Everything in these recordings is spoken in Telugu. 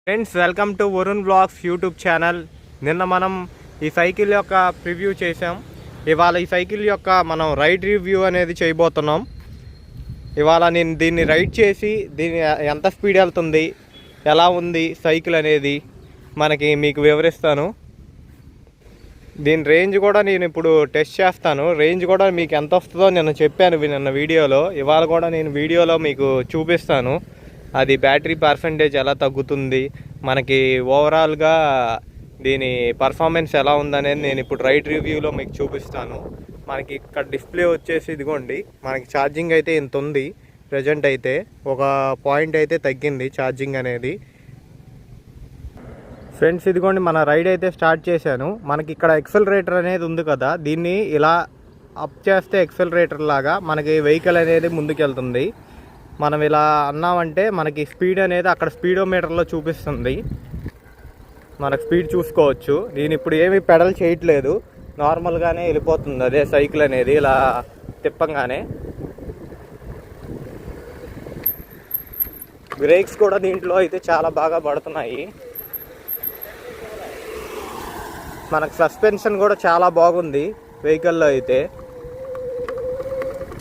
Friends, welcome to Varun blogs YouTube channel. నిన్న మనం ఈ సైకిల్ యొక్క ప్రివ్యూ చేసాం. ఇవాళ ఈ సైకిల్ యొక్క మనం రైడ్ రివ్యూ అనేది చేయబోతున్నాం. ఇవాళ నేను దీన్ని రైడ్ చేసి దీన్ని ఎంత స్పీడ్ వెళ్తుంది, ఎలా ఉంది సైకిల్ అనేది మీకు వివరిస్తాను. దీని రేంజ్ కూడా నేను ఇప్పుడు టెస్ట్ చేస్తాను. రేంజ్ కూడా మీకు ఎంత వస్తుందో నేను చెప్పాను నిన్న వీడియోలో. ఇవాళ కూడా నేను వీడియోలో మీకు చూపిస్తాను. అది బ్యాటరీ పర్సంటేజ్ ఎలా తగ్గుతుంది, మనకి ఓవరాల్గా దీని పర్ఫార్మెన్స్ ఎలా ఉందనేది నేను ఇప్పుడు రైడ్ రివ్యూలో మీకు చూపిస్తాను. మనకి ఇక్కడ డిస్ప్లే వచ్చేసి ఇదిగోండి, మనకి ఛార్జింగ్ అయితే ఇంత ఉంది. ప్రజెంట్ అయితే ఒక పాయింట్ అయితే తగ్గింది ఛార్జింగ్ అనేది. ఫ్రెండ్స్, ఇదిగోండి మన రైడ్ అయితే స్టార్ట్ చేశాను. మనకి ఇక్కడ ఎక్సెలరేటర్ అనేది ఉంది కదా, దీన్ని ఇలా అప్ చేస్తే ఎక్సెలరేటర్ లాగా మనకి వెహికల్ అనేది ముందుకెళ్తుంది. మనం ఇలా అన్నామంటే మనకి స్పీడ్ అనేది అక్కడ స్పీడోమీటర్లో చూపిస్తుంది. మనకు స్పీడ్ చూసుకోవచ్చు. నేను ఇప్పుడు ఏమీ పెడల్ చేయట్లేదు, నార్మల్గానే వెళ్ళిపోతుంది అదే సైకిల్ అనేది ఇలా తిప్పంగానే. బ్రేక్స్ కూడా దీంట్లో అయితే చాలా బాగా పడుతున్నాయి. మనకు సస్పెన్షన్ కూడా చాలా బాగుంది వెహికల్లో అయితే.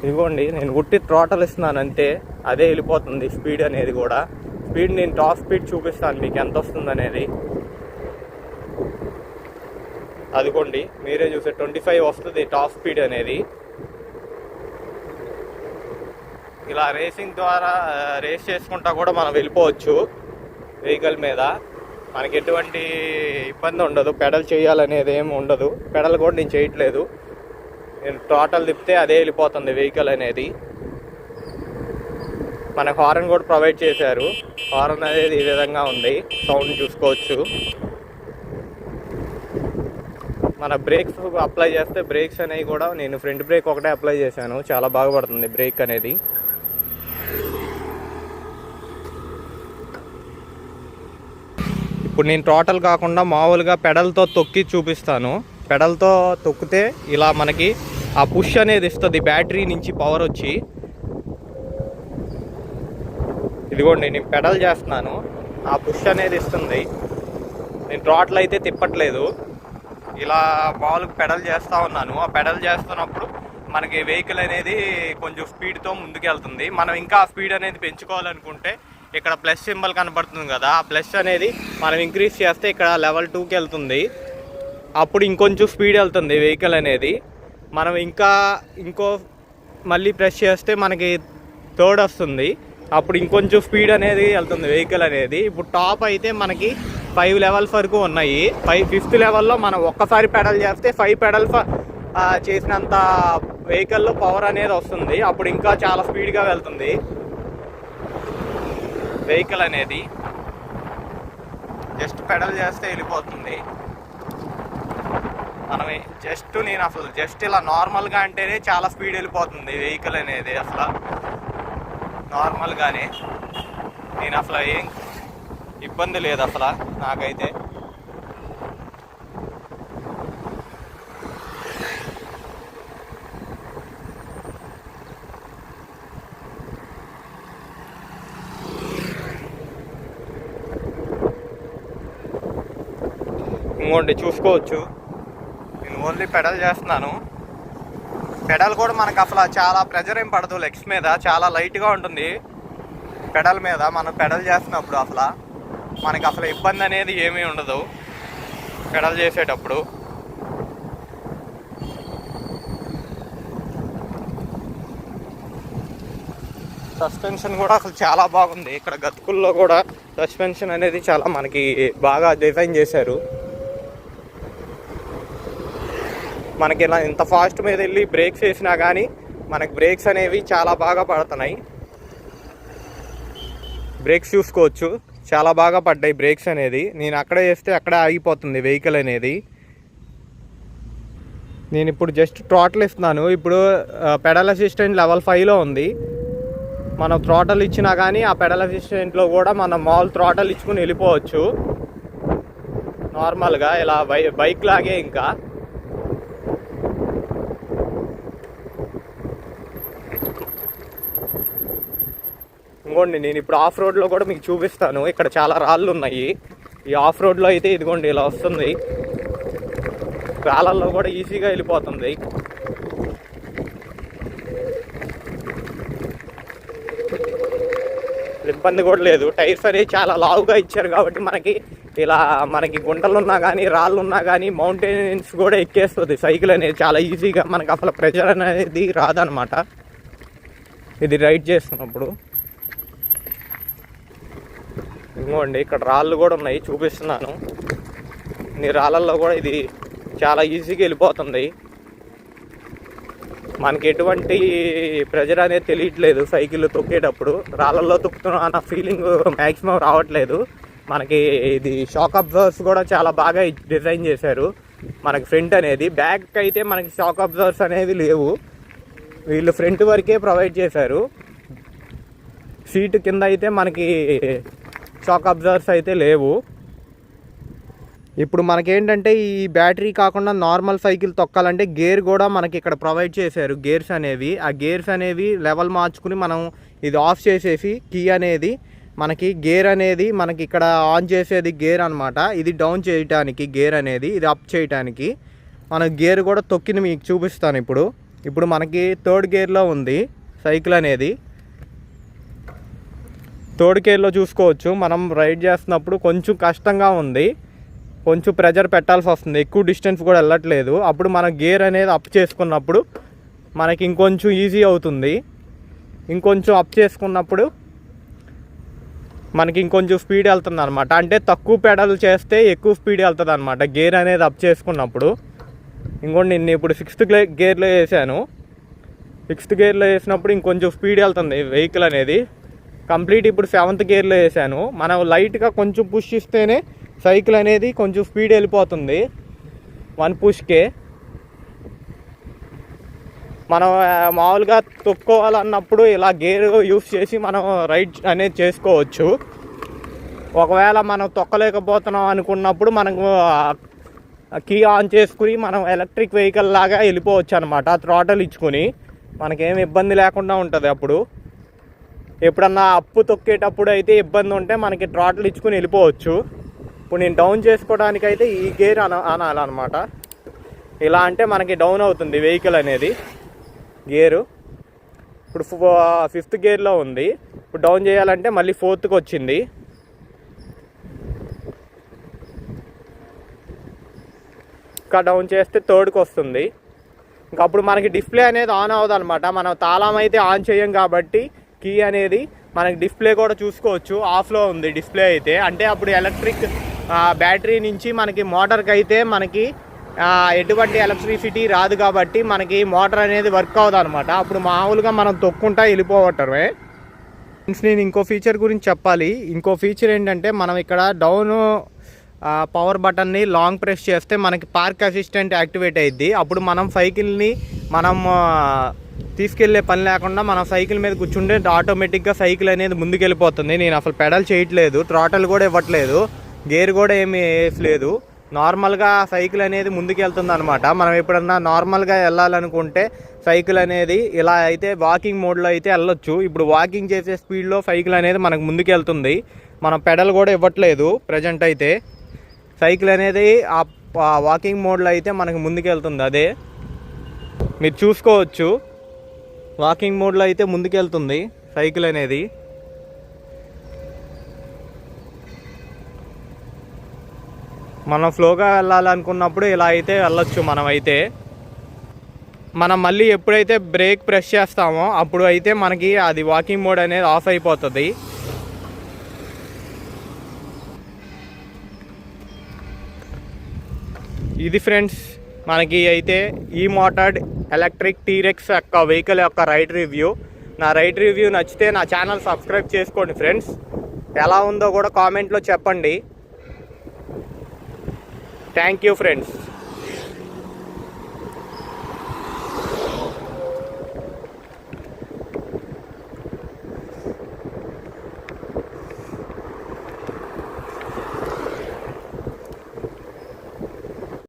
ఇదిగోండి, నేను ఉట్టి థ్రాటల్ ఇస్తున్నాను అంతే, అదే వెళ్ళిపోతుంది స్పీడ్ అనేది కూడా. స్పీడ్ నేను టాప్ స్పీడ్ చూపిస్తాను మీకు ఎంత వస్తుంది అనేది. అదిగోండి మీరే చూసే 25 వస్తుంది టాప్ స్పీడ్ అనేది. ఇలా రేసింగ్ ద్వారా రేస్ చేసుకుంటా కూడా మనం వెళ్ళిపోవచ్చు వెహికల్ మీద. మనకి ఎటువంటి ఇబ్బంది ఉండదు, పెడల్ చేయాలనేది ఏమి ఉండదు. పెడల్ కూడా నేను చేయట్లేదు, నేను టోటల్ తిప్పితే అదే వెళ్ళిపోతుంది వెహికల్ అనేది. మనకు హార్న్ కూడా ప్రొవైడ్ చేశారు. హార్న్ అనేది ఈ విధంగా ఉంది, సౌండ్ చూసుకోవచ్చు. మన బ్రేక్స్ అప్లై చేస్తే బ్రేక్స్ అనేవి కూడా నేను ఫ్రంట్ బ్రేక్ ఒకటే అప్లై చేశాను, చాలా బాగా పడుతుంది బ్రేక్ అనేది. ఇప్పుడు నేను టోటల్ కాకుండా మామూలుగా పెడల్తో తొక్కి చూపిస్తాను. పెడల్తో తొక్కితే ఇలా మనకి ఆ పుష్ అనేది ఇస్తుంది బ్యాటరీ నుంచి పవర్ వచ్చి. ఇదిగోండి నేను పెడల్ చేస్తున్నాను, ఆ పుష్ అనేది ఇస్తుంది. నేను థ్రాటిల్ అయితే తిప్పట్లేదు, ఇలా మామూలుగా పెడల్ చేస్తూ ఉన్నాను. ఆ పెడల్ చేస్తున్నప్పుడు మనకి వెహికల్ అనేది కొంచెం స్పీడ్తో ముందుకెళ్తుంది. మనం ఇంకా ఆ స్పీడ్ అనేది పెంచుకోవాలనుకుంటే ఇక్కడ ప్లస్ సింబల్ కనబడుతుంది కదా, ఆ ప్లస్ అనేది మనం ఇంక్రీజ్ చేస్తే ఇక్కడ లెవెల్ 2కి వెళ్తుంది. అప్పుడు ఇంకొంచెం స్పీడ్ వెళ్తుంది వెహికల్ అనేది. మనం ఇంకో మళ్ళీ ప్రెస్ చేస్తే మనకి 3rd వస్తుంది, అప్పుడు ఇంకొంచెం స్పీడ్ అనేది వెళ్తుంది వెహికల్ అనేది. ఇప్పుడు టాప్ అయితే మనకి 5 లెవెల్స్ వరకు ఉన్నాయి. 5th లెవెల్లో మనం ఒక్కసారి పెడల్ చేస్తే 5 పెడల్ చేసినంత వెహికల్లో పవర్ అనేది వస్తుంది. అప్పుడు ఇంకా చాలా స్పీడ్గా వెళ్తుంది వెహికల్ అనేది. జస్ట్ పెడల్ చేస్తే వెళ్ళిపోతుంది. మనం నేను అసలు జస్ట్ ఇలా నార్మల్గా అంటేనే చాలా స్పీడ్ వెళ్ళిపోతుంది వెహికల్ అనేది. అసలు నార్మల్గానే నేను అసలు ఏం ఇబ్బంది లేదు అసలు నాకైతే. ఇంకోండి చూసుకోవచ్చు, నేను ఓన్లీ పెడల్ చేస్తున్నాను. పెడల్ కూడా మనకు అసలు చాలా ప్రెజర్ ఏం పడదు లెగ్స్ మీద, చాలా లైట్గా ఉంటుంది పెడల్ మీద. మనం పెడల్ చేస్తున్నప్పుడు అసలు మనకి అసలు ఇబ్బంది అనేది ఏమీ ఉండదు పెడల్ చేసేటప్పుడు. సస్పెన్షన్ కూడా అసలు చాలా బాగుంది. ఇక్కడ గతుకుల్లో కూడా సస్పెన్షన్ అనేది చాలా మనకి బాగా డిజైన్ చేశారు. మనకి ఇలా ఇంత ఫాస్ట్ మీద వెళ్ళి బ్రేక్స్ వేసినా కానీ మనకి బ్రేక్స్ అనేవి చాలా బాగా పడుతున్నాయి. బ్రేక్స్ చూసుకోవచ్చు, చాలా బాగా పడ్డాయి బ్రేక్స్ అనేది. నేను అక్కడే వేస్తే అక్కడే ఆగిపోతుంది వెహికల్ అనేది. నేను ఇప్పుడు జస్ట్ థ్రాటిల్ ఇస్తున్నాను. ఇప్పుడు పెడల్ అసిస్టెంట్ లెవెల్ 5లో ఉంది. మనం థ్రాటిల్ ఇచ్చినా కానీ ఆ పెడల్ అసిస్టెంట్లో కూడా మనం మామూలు థ్రాటిల్ ఇచ్చుకుని వెళ్ళిపోవచ్చు నార్మల్గా, ఇలా బైక్ లాగే. ఇంకా ఇంకోండి నేను ఇప్పుడు ఆఫ్ రోడ్లో కూడా మీకు చూపిస్తాను. ఇక్కడ చాలా రాళ్ళు ఉన్నాయి. ఈ ఆఫ్ రోడ్లో అయితే ఇదిగోండి ఇలా వస్తుంది. రాళ్ళల్లో కూడా ఈజీగా వెళ్ళిపోతుంది. ఇబ్బంది కూడా లేదు. టైర్స్ అనేవి చాలా లావుగా ఇచ్చారు కాబట్టి మనకి గుంటలు ఉన్నా కానీ రాళ్ళు ఉన్నా కానీ మౌంటైన్స్ కూడా ఎక్కేస్తుంది సైకిల్ అనేది చాలా ఈజీగా. మనకి అసలు ప్రెషర్ అనేది రాదనమాట ఇది రైడ్ చేస్తున్నప్పుడు. ఇంకోండి ఇక్కడ రాళ్ళు కూడా ఉన్నాయి, చూపిస్తున్నాను. ఈ రాళ్ళల్లో కూడా ఇది చాలా ఈజీగా వెళ్ళిపోతుంది. మనకి ఎటువంటి ప్రెజర్ అనేది తెలియట్లేదు సైకిల్ తొక్కేటప్పుడు. రాళ్ళల్లో తొక్కుతున్నా అన్న ఫీలింగ్ మ్యాక్సిమం రావట్లేదు. మనకి ఇది షాక్ అబ్జర్వర్స్ కూడా చాలా బాగా డిజైన్ చేశారు. మనకి ఫ్రంట్ అనేది, బ్యాక్ అయితే మనకి షాక్ అబ్జర్వర్స్ అనేవి లేవు. వీళ్ళు ఫ్రంట్ వరకే ప్రొవైడ్ చేశారు. సీటు కింద అయితే మనకి షాక్ అబ్జర్వర్స్ అయితే లేవు. ఇప్పుడు మనకేంటంటే ఈ బ్యాటరీ కాకుండా నార్మల్ సైకిల్ తొక్కాలంటే గేర్ కూడా మనకి ఇక్కడ ప్రొవైడ్ చేశారు. గేర్స్ అనేవి, ఆ గేర్స్ అనేవి లెవెల్ మార్చుకుని మనం ఇది ఆఫ్ చేసేసి కీ అనేది మనకి గేర్ అనేది మనకి ఇక్కడ ఆన్ చేసేది గేర్ అనమాట. ఇది డౌన్ చేయడానికి గేర్ అనేది, ఇది అప్ చేయడానికి. మన గేర్ కూడా తొక్కిని మీకు చూపిస్తాను. ఇప్పుడు మనకి థర్డ్ గేర్లో ఉంది సైకిల్ అనేది. థర్డ్ గేర్లో చూసుకోవచ్చు. మనం రైడ్ చేస్తున్నప్పుడు కొంచెం కష్టంగా ఉంది, కొంచెం ప్రెజర్ పెట్టాల్సి వస్తుంది, ఎక్కువ డిస్టెన్స్ కూడా వెళ్ళట్లేదు. అప్పుడు మన గేర్ అనేది అప్ చేసుకున్నప్పుడు మనకి ఇంకొంచెం ఈజీ అవుతుంది. ఇంకొంచెం అప్ చేసుకున్నప్పుడు మనకి ఇంకొంచెం స్పీడ్ వెళ్తుంది అనమాట. అంటే తక్కువ పెడల్ చేస్తే ఎక్కువ స్పీడ్ వెళ్తుంది అనమాట గేర్ అనేది అప్ చేసుకున్నప్పుడు. ఇంకోటి నేను ఇప్పుడు 6th గేర్లో వేసాను. 6th గేర్లో వేసినప్పుడు ఇంకొంచెం స్పీడ్ వెళ్తుంది వెహికల్ అనేది. కంప్లీట్ ఇప్పుడు 7th గేర్లో వేసాను. మనం లైట్గా కొంచెం పుష్ ఇస్తేనే సైకిల్ అనేది కొంచెం స్పీడ్ వెళ్ళిపోతుంది 1 పుష్కే. మనం మామూలుగా తొక్కోవాలన్నప్పుడు ఇలా గేర్ యూస్ చేసి మనం రైడ్ అనేది చేసుకోవచ్చు. ఒకవేళ మనం తొక్కలేకపోతున్నాం అనుకున్నప్పుడు మనకు కీ ఆన్ చేసుకుని మనం ఎలక్ట్రిక్ వెహికల్ లాగా వెళ్ళిపోవచ్చు అనమాట. థ్రాటల్ ఇచ్చుకొని మనకేమి ఇబ్బంది లేకుండా ఉంటుంది. అప్పుడు ఎప్పుడన్నా అప్పు తొక్కేటప్పుడు అయితే ఇబ్బంది ఉంటే మనకి థ్రాటల్ ఇచ్చుకుని వెళ్ళిపోవచ్చు. ఇప్పుడు నేను డౌన్ చేసుకోవడానికైతే ఈ గేర్ అనాలన్నమాట. ఇలా అంటే మనకి డౌన్ అవుతుంది వెహికల్ అనేది గేరు. ఇప్పుడు 5th గేర్లో ఉంది. ఇప్పుడు డౌన్ చేయాలంటే మళ్ళీ 4th వచ్చింది. ఇంకా డౌన్ చేస్తే 3rd వస్తుంది. ఇంకా అప్పుడు మనకి డిస్ప్లే అనేది ఆన్ అవ్వదు అనమాట. మనం తాళం అయితే ఆన్ చేయం కాబట్టి కీ అనేది మనకి డిస్ప్లే కూడా చూసుకోవచ్చు. ఆఫ్లో ఉంది డిస్ప్లే అయితే. అంటే అప్పుడు ఎలక్ట్రిక్ బ్యాటరీ నుంచి మనకి మోటార్కి అయితే మనకి ఎటువంటి ఎలక్ట్రిసిటీ రాదు కాబట్టి మనకి మోటార్ అనేది వర్క్ అవ్వదు అనమాట. అప్పుడు మామూలుగా మనం తొక్కుంటా వెళ్ళిపోవటమే. నేను ఇంకో ఫీచర్ గురించి చెప్పాలి. ఇంకో ఫీచర్ ఏంటంటే మనం ఇక్కడ డౌన్ పవర్ బటన్ని లాంగ్ ప్రెస్ చేస్తే మనకి పార్క్ అసిస్టెంట్ యాక్టివేట్ అయ్యిద్ది. అప్పుడు మనం సైకిల్ని మనం తీసుకెళ్లే పని లేకుండా మనం సైకిల్ మీద కూర్చుంటే ఆటోమేటిక్గా సైకిల్ అనేది ముందుకెళ్ళిపోతుంది. నేను అసలు పెడల్ చేయట్లేదు, థ్రాటల్ కూడా ఇవ్వట్లేదు, గేర్ కూడా ఏమీ వేయట్లేదు. నార్మల్గా సైకిల్ అనేది ముందుకెళ్తుంది అనమాట. మనం ఎప్పుడన్నా నార్మల్గా వెళ్ళాలనుకుంటే సైకిల్ అనేది ఇలా అయితే వాకింగ్ మోడ్లో అయితే వెళ్ళొచ్చు. ఇప్పుడు వాకింగ్ చేసే స్పీడ్లో సైకిల్ అనేది మనకు ముందుకెళ్తుంది. మనం పెడల్ కూడా ఇవ్వట్లేదు. ప్రజెంట్ అయితే సైకిల్ అనేది ఆ వాకింగ్ మోడ్లో అయితే మనకు ముందుకెళ్తుంది. అదే మీరు చూసుకోవచ్చు. వాకింగ్ మోడ్లో అయితే ముందుకెళ్తుంది సైకిల్ అనేది. మనం ఫ్లోగా వెళ్ళాలనుకున్నప్పుడు ఇలా అయితే వెళ్ళొచ్చు. మనం మళ్ళీ ఎప్పుడైతే బ్రేక్ ప్రెస్ చేస్తామో అప్పుడు అయితే మనకి అది వాకింగ్ మోడ్ అనేది ఆఫ్ అయిపోతుంది. ఇది ఫ్రెండ్స్ మనకి అయితే ఈ మోటార్డ్ ఎలక్ట్రిక్ టీరెక్స్ యొక్క వెహికల్ యొక్క రైడ్ రివ్యూ. నా రైడ్ రివ్యూ నచ్చితే నా ఛానల్ సబ్స్క్రైబ్ చేసుకోండి ఫ్రెండ్స్. ఎలా ఉందో కూడా కామెంట్లో చెప్పండి. Thank you friends.